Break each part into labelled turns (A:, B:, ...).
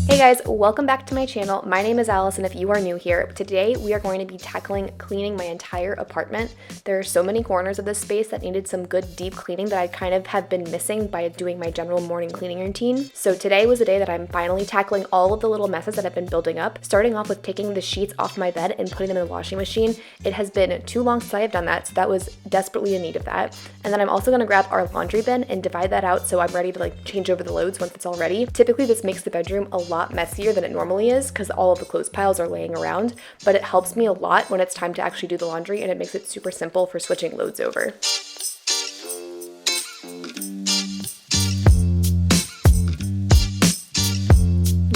A: Hey guys, welcome back to my channel. My name is Allison if you are new here. Today we are going to be tackling cleaning my entire apartment. There are so many corners of this space that needed some good deep cleaning that I kind of have been missing by doing my general morning cleaning routine. So today was the day that I'm finally tackling all of the little messes that have been building up, starting off with taking the sheets off my bed and putting them in the washing machine. It has been too long since I have done that, so that was desperately in need of that. And then I'm also going to grab our laundry bin and divide that out so I'm ready to change over the loads once it's all ready. Typically this makes the bedroom a lot messier than it normally is because all of the clothes piles are laying around, but it helps me a lot when it's time to actually do the laundry, and it makes it super simple for switching loads over.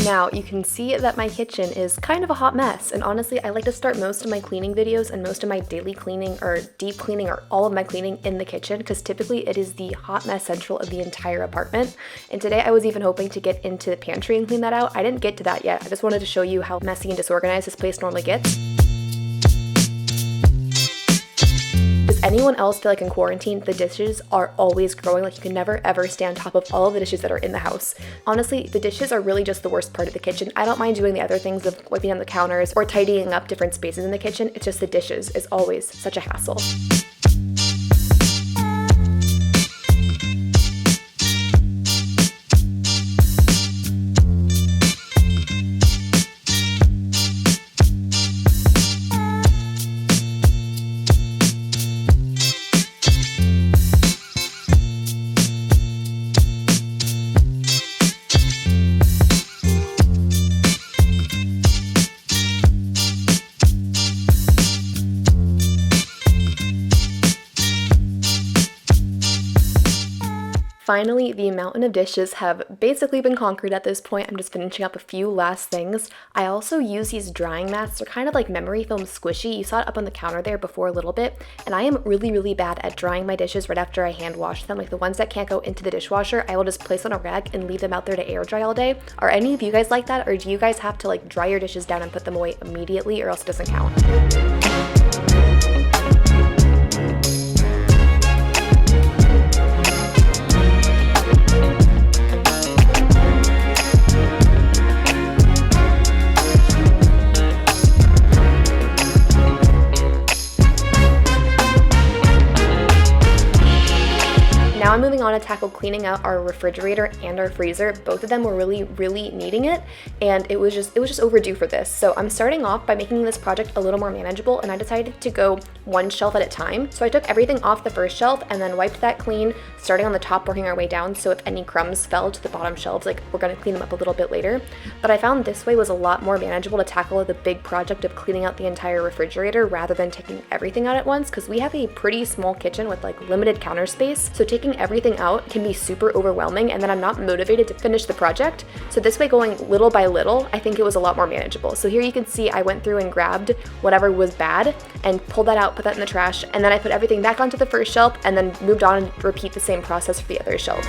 A: Now, you can see that my kitchen is kind of a hot mess, and honestly, I like to start most of my cleaning videos and most of my daily cleaning or deep cleaning or all of my cleaning in the kitchen because typically it is the hot mess central of the entire apartment. And today I was even hoping to get into the pantry and clean that out. I didn't get to that yet. I just wanted to show you how messy and disorganized this place normally gets. Does anyone else feel like in quarantine, the dishes are always growing? Like you can never ever stay on top of all of the dishes that are in the house. Honestly, the dishes are really just the worst part of the kitchen. I don't mind doing the other things of wiping down the counters or tidying up different spaces in the kitchen. It's just the dishes is always such a hassle. Finally, the mountain of dishes have basically been conquered at this point. I'm just finishing up a few last things. I also use these drying mats. They're kind of like memory foam squishy. You saw it up on the counter there before a little bit. And I am really bad at drying my dishes right after I hand wash them. Like the ones that can't go into the dishwasher, I will just place on a rag and leave them out there to air dry all day. Are any of you guys like that? Or do you guys have to dry your dishes down and put them away immediately or else it doesn't count? Now I'm moving on to tackle cleaning out our refrigerator and our freezer. Both of them were really needing it, and it was just overdue for this. So I'm starting off by making this project a little more manageable, and I decided to go one shelf at a time. So I took everything off the first shelf and then wiped that clean, starting on the top, working our way down. So if any crumbs fell to the bottom shelves, we're gonna clean them up a little bit later. But I found this way was a lot more manageable to tackle the big project of cleaning out the entire refrigerator rather than taking everything out at once, because we have a pretty small kitchen with limited counter space. So taking everything out can be super overwhelming, and then I'm not motivated to finish the project. So this way, going little by little, I think it was a lot more manageable. So here you can see I went through and grabbed whatever was bad and pulled that out, put that in the trash, and then I put everything back onto the first shelf and then moved on and repeat the same process for the other shelves.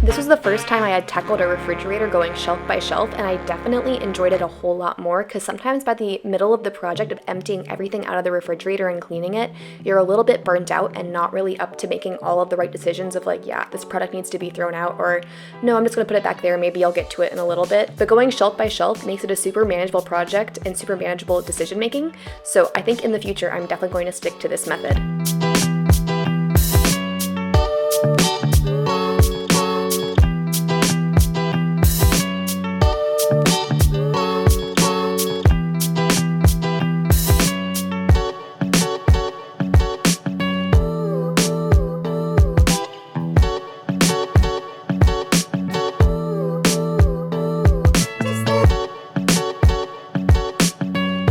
A: This was the first time I had tackled a refrigerator going shelf by shelf, and I definitely enjoyed it a whole lot more because sometimes by the middle of the project of emptying everything out of the refrigerator and cleaning it, you're a little bit burnt out and not really up to making all of the right decisions of yeah, this product needs to be thrown out, or no, I'm just gonna put it back there, maybe I'll get to it in a little bit. But going shelf by shelf makes it a super manageable project and super manageable decision making. So I think in the future, I'm definitely going to stick to this method.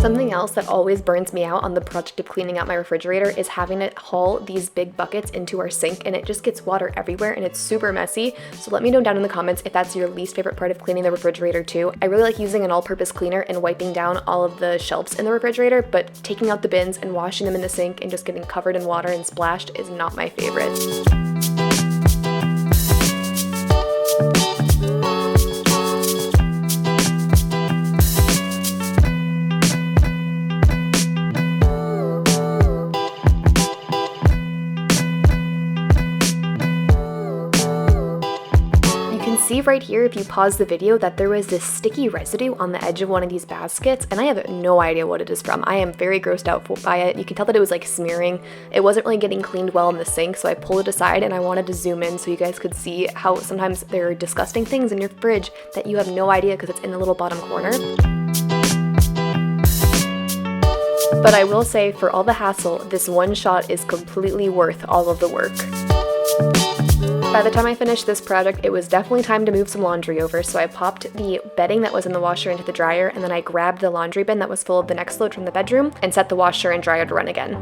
A: Something else that always burns me out on the project of cleaning out my refrigerator is having to haul these big buckets into our sink, and it just gets water everywhere and it's super messy. So let me know down in the comments if that's your least favorite part of cleaning the refrigerator too. I really like using an all-purpose cleaner and wiping down all of the shelves in the refrigerator, but taking out the bins and washing them in the sink and just getting covered in water and splashed is not my favorite. See right here, if you pause the video, that there was this sticky residue on the edge of one of these baskets, and I have no idea what it is from. I am very grossed out by it. You can tell that it was like smearing. It wasn't really getting cleaned well in the sink, so I pulled it aside and I wanted to zoom in so you guys could see how sometimes there are disgusting things in your fridge that you have no idea because it's in the little bottom corner. But I will say, for all the hassle, this one shot is completely worth all of the work. By the time I finished this project, it was definitely time to move some laundry over, so I popped the bedding that was in the washer into the dryer, and then I grabbed the laundry bin that was full of the next load from the bedroom and set the washer and dryer to run again.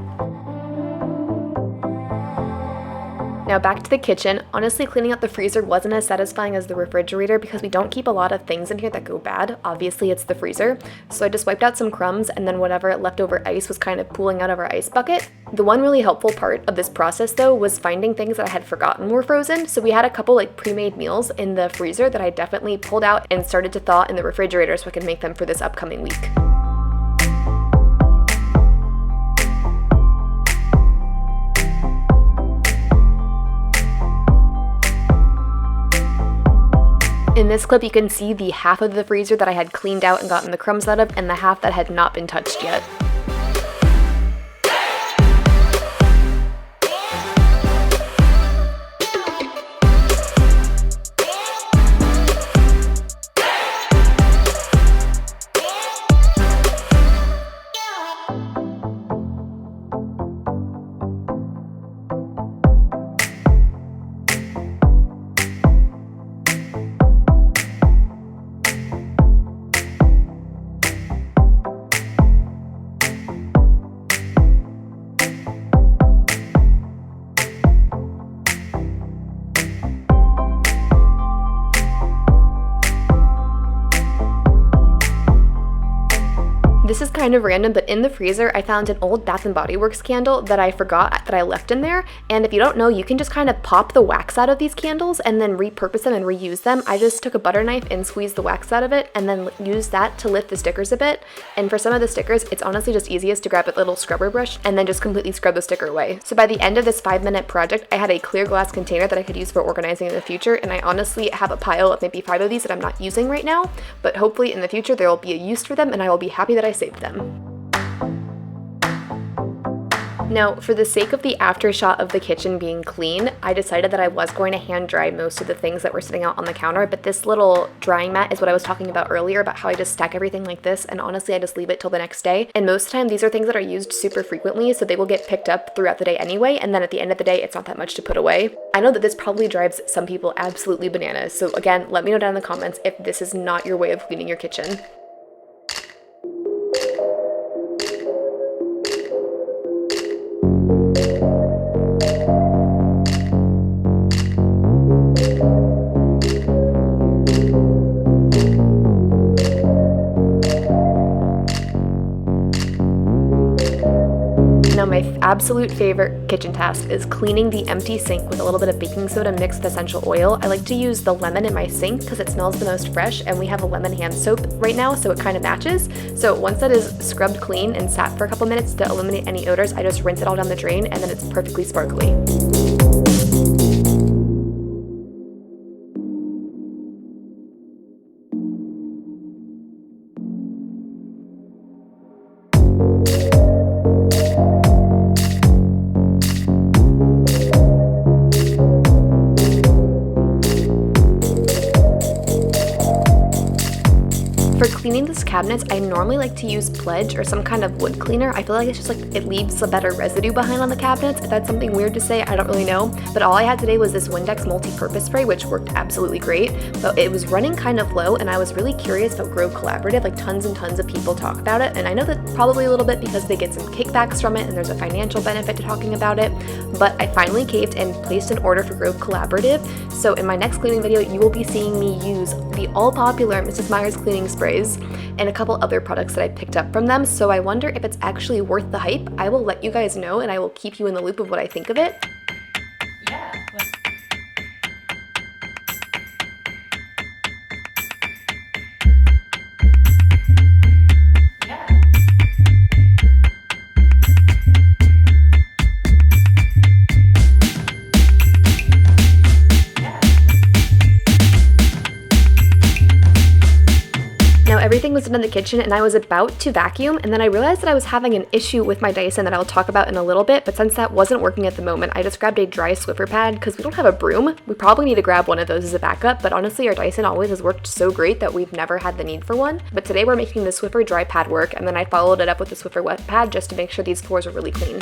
A: Now back to the kitchen. Honestly, cleaning out the freezer wasn't as satisfying as the refrigerator because we don't keep a lot of things in here that go bad. Obviously, it's the freezer. So I just wiped out some crumbs, and then whatever leftover ice was kind of pooling out of our ice bucket. The one really helpful part of this process though was finding things that I had forgotten were frozen. So we had a couple like pre-made meals in the freezer that I definitely pulled out and started to thaw in the refrigerator so I could make them for this upcoming week. In this clip, you can see the half of the freezer that I had cleaned out and gotten the crumbs out of, and the half that had not been touched yet. This is kind of random, but in the freezer, I found an old Bath & Body Works candle that I forgot that I left in there. And if you don't know, you can just kind of pop the wax out of these candles and then repurpose them and reuse them. I just took a butter knife and squeezed the wax out of it and then used that to lift the stickers a bit. And for some of the stickers, it's honestly just easiest to grab a little scrubber brush and then just completely scrub the sticker away. So by the end of this 5-minute project, I had a clear glass container that I could use for organizing in the future. And I honestly have a pile of maybe 5 of these that I'm not using right now, but hopefully in the future there will be a use for them and I will be happy that I saved them. Now, for the sake of the after shot of the kitchen being clean, I decided that I was going to hand dry most of the things that were sitting out on the counter, but this little drying mat is what I was talking about earlier about how I just stack everything like this, and honestly I just leave it till the next day. And most of the time these are things that are used super frequently, so they will get picked up throughout the day anyway, and then at the end of the day it's not that much to put away. I know that this probably drives some people absolutely bananas, so again, let me know down in the comments if this is not your way of cleaning your kitchen. Now, my absolute favorite kitchen task is cleaning the empty sink with a little bit of baking soda mixed with essential oil. I like to use the lemon in my sink because it smells the most fresh, and we have a lemon hand soap right now, so it kind of matches. So once that is scrubbed clean and sat for a couple minutes to eliminate any odors, I just rinse it all down the drain, and then it's perfectly sparkly. For cleaning these cabinets, I normally like to use Pledge or some kind of wood cleaner. I feel like it's just like it leaves a better residue behind on the cabinets. If that's something weird to say, I don't really know. But all I had today was this Windex multi-purpose spray, which worked absolutely great. But it was running kind of low, and I was really curious about Grow Collaborative. Like tons and tons of people talk about it, and I know that probably a little bit because they get some kickbacks from it and there's a financial benefit to talking about it. But I finally caved and placed an order for Grow Collaborative. So in my next cleaning video, you will be seeing me use the all-popular Mrs. Meyer's cleaning sprays and a couple other products that I picked up from them. So I wonder if it's actually worth the hype. I will let you guys know, and I will keep you in the loop of what I think of it. Everything was done in the kitchen, and I was about to vacuum, and then I realized that I was having an issue with my Dyson that I'll talk about in a little bit, but since that wasn't working at the moment, I just grabbed a dry Swiffer pad because we don't have a broom. We probably need to grab one of those as a backup, but honestly our Dyson always has worked so great that we've never had the need for one. But today we're making the Swiffer dry pad work, and then I followed it up with the Swiffer wet pad just to make sure these floors are really clean.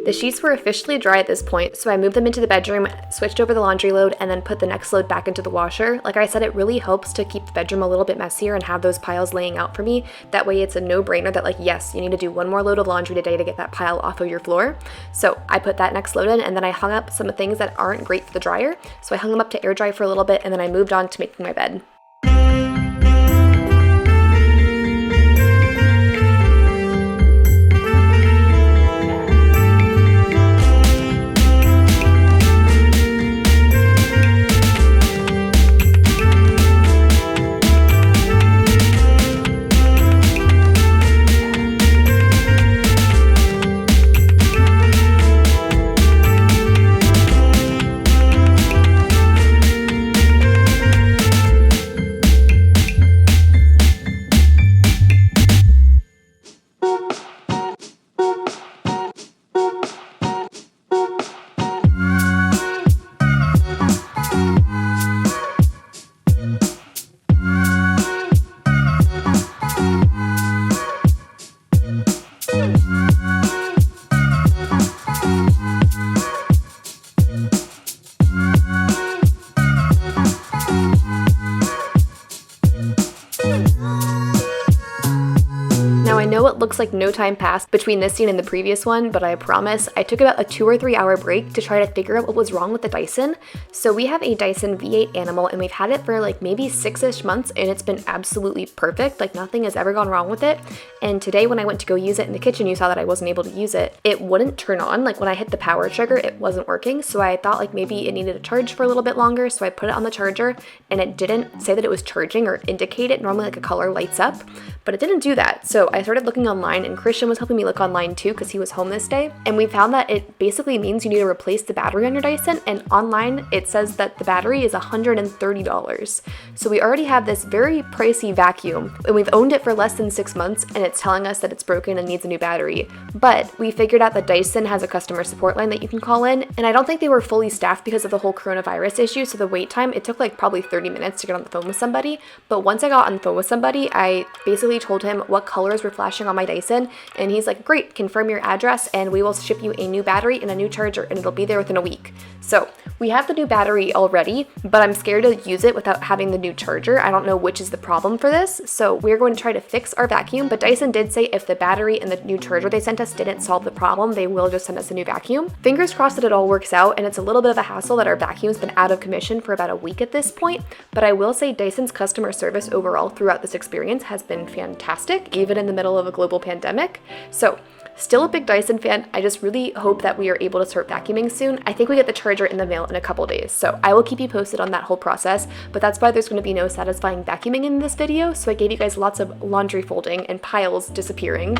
A: The sheets were officially dry at this point, so I moved them into the bedroom, switched over the laundry load, and then put the next load back into the washer. Like I said, it really helps to keep the bedroom a little bit messier and have those piles laying out for me. That way it's a no-brainer that like, yes, you need to do one more load of laundry today to get that pile off of your floor. So I put that next load in, and then I hung up some things that aren't great for the dryer. So I hung them up to air dry for a little bit, and then I moved on to making my bed. I know it looks like no time passed between this scene and the previous one, but I promise I took about a 2 or 3 hour break to try to figure out what was wrong with the Dyson. So we have a Dyson V8 Animal, and we've had it for like maybe 6-ish months, and it's been absolutely perfect. Like nothing has ever gone wrong with it. And today when I went to go use it in the kitchen, you saw that I wasn't able to use it. It wouldn't turn on. Like when I hit the power trigger, it wasn't working. So I thought like maybe it needed a charge for a little bit longer. So I put it on the charger, and it didn't say that it was charging or indicate it. Normally like a color lights up, but it didn't do that. So I started looking online, and Christian was helping me look online too because he was home this day. And we found that it basically means you need to replace the battery on your Dyson, and online it says that the battery is $130. So we already have this very pricey vacuum, and we've owned it for less than 6 months, and it's telling us that it's broken and needs a new battery. But we figured out that Dyson has a customer support line that you can call in, and I don't think they were fully staffed because of the whole coronavirus issue, so the wait time, it took like probably 30 minutes to get on the phone with somebody. But once I got on the phone with somebody, I basically told him what colors were flashing on my Dyson, and he's like, great, confirm your address and we will ship you a new battery and a new charger, and it'll be there within a week. So we have the new battery already, but I'm scared to use it without having the new charger. I don't know which is the problem for this, so we're going to try to fix our vacuum. But Dyson did say if the battery and the new charger they sent us didn't solve the problem, they will just send us a new vacuum. Fingers crossed that it all works out, and it's a little bit of a hassle that our vacuum's been out of commission for about a week at this point. But I will say Dyson's customer service overall throughout this experience has been fantastic, even in the middle of a global pandemic. So still a big Dyson fan. I just really hope that we are able to start vacuuming soon. I think we get the charger in the mail in a couple days, so I will keep you posted on that whole process, but that's why there's going to be no satisfying vacuuming in this video, so I gave you guys lots of laundry folding and piles disappearing.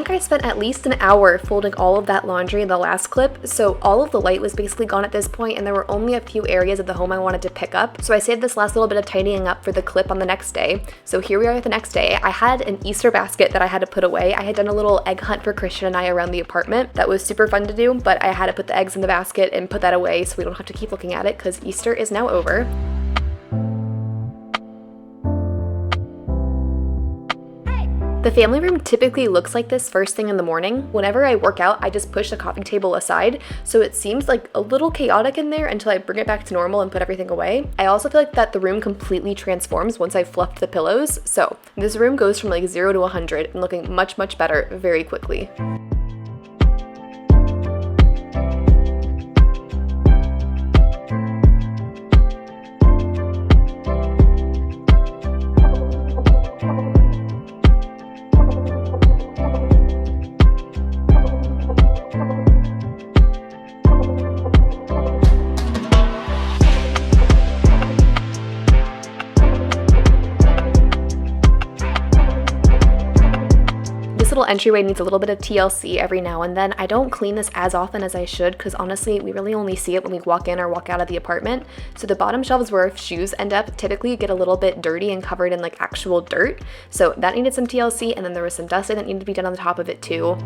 A: think I spent at least an hour folding all of that laundry in the last clip, so all of the light was basically gone at this point and there were only a few areas of the home I wanted to pick up. So I saved this last little bit of tidying up for the clip on the next day. So here we are the next day. I had an Easter basket that I had to put away. I had done a little egg hunt for Christian and I around the apartment. That was super fun to do, but I had to put the eggs in the basket and put that away so we don't have to keep looking at it because Easter is now over. The family room typically looks like this first thing in the morning. Whenever I work out, I just push the coffee table aside, so it seems like a little chaotic in there until I bring it back to normal and put everything away. I also feel like that the room completely transforms once I've fluffed the pillows, so this room goes from like 0 to 100 and looking much, much better very quickly. Little entryway needs a little bit of TLC every now and then. I don't clean this as often as I should because honestly we really only see it when we walk in or walk out of the apartment. So the bottom shelves where shoes end up typically get a little bit dirty and covered in like actual dirt. So that needed some TLC, and then there was some dusting that needed to be done on the top of it too.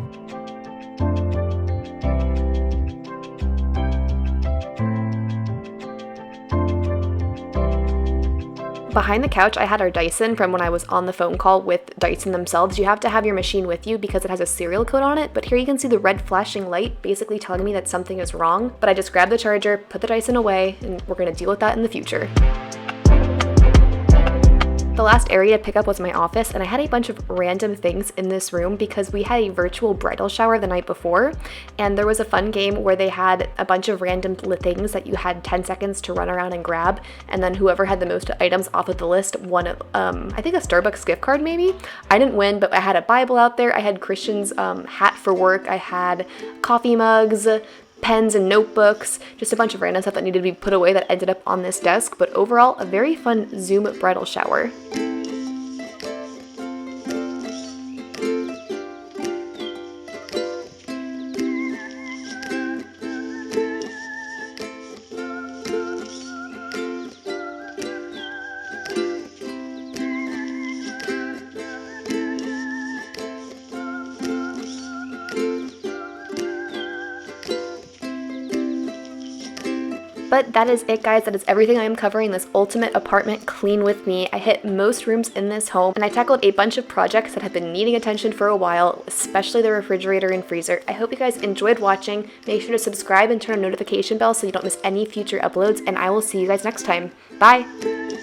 A: Behind the couch, I had our Dyson from when I was on the phone call with Dyson themselves. You have to have your machine with you because it has a serial code on it, but here you can see the red flashing light basically telling me that something is wrong. But I just grabbed the charger, put the Dyson away, and we're gonna deal with that in the future. The last area to pick up was my office, and I had a bunch of random things in this room because we had a virtual bridal shower the night before, and there was a fun game where they had a bunch of random things that you had 10 seconds to run around and grab, and then whoever had the most items off of the list won, I think a Starbucks gift card maybe? I didn't win, but I had a Bible out there, I had Christian's hat for work, I had coffee mugs, pens and notebooks, just a bunch of random stuff that needed to be put away that ended up on this desk, but overall a very fun Zoom bridal shower. But that is it, guys. That is everything I am covering this ultimate apartment clean with me. I hit most rooms in this home, and I tackled a bunch of projects that have been needing attention for a while, especially the refrigerator and freezer. I hope you guys enjoyed watching. Make sure to subscribe and turn on notification bell so you don't miss any future uploads, and I will see you guys next time. Bye!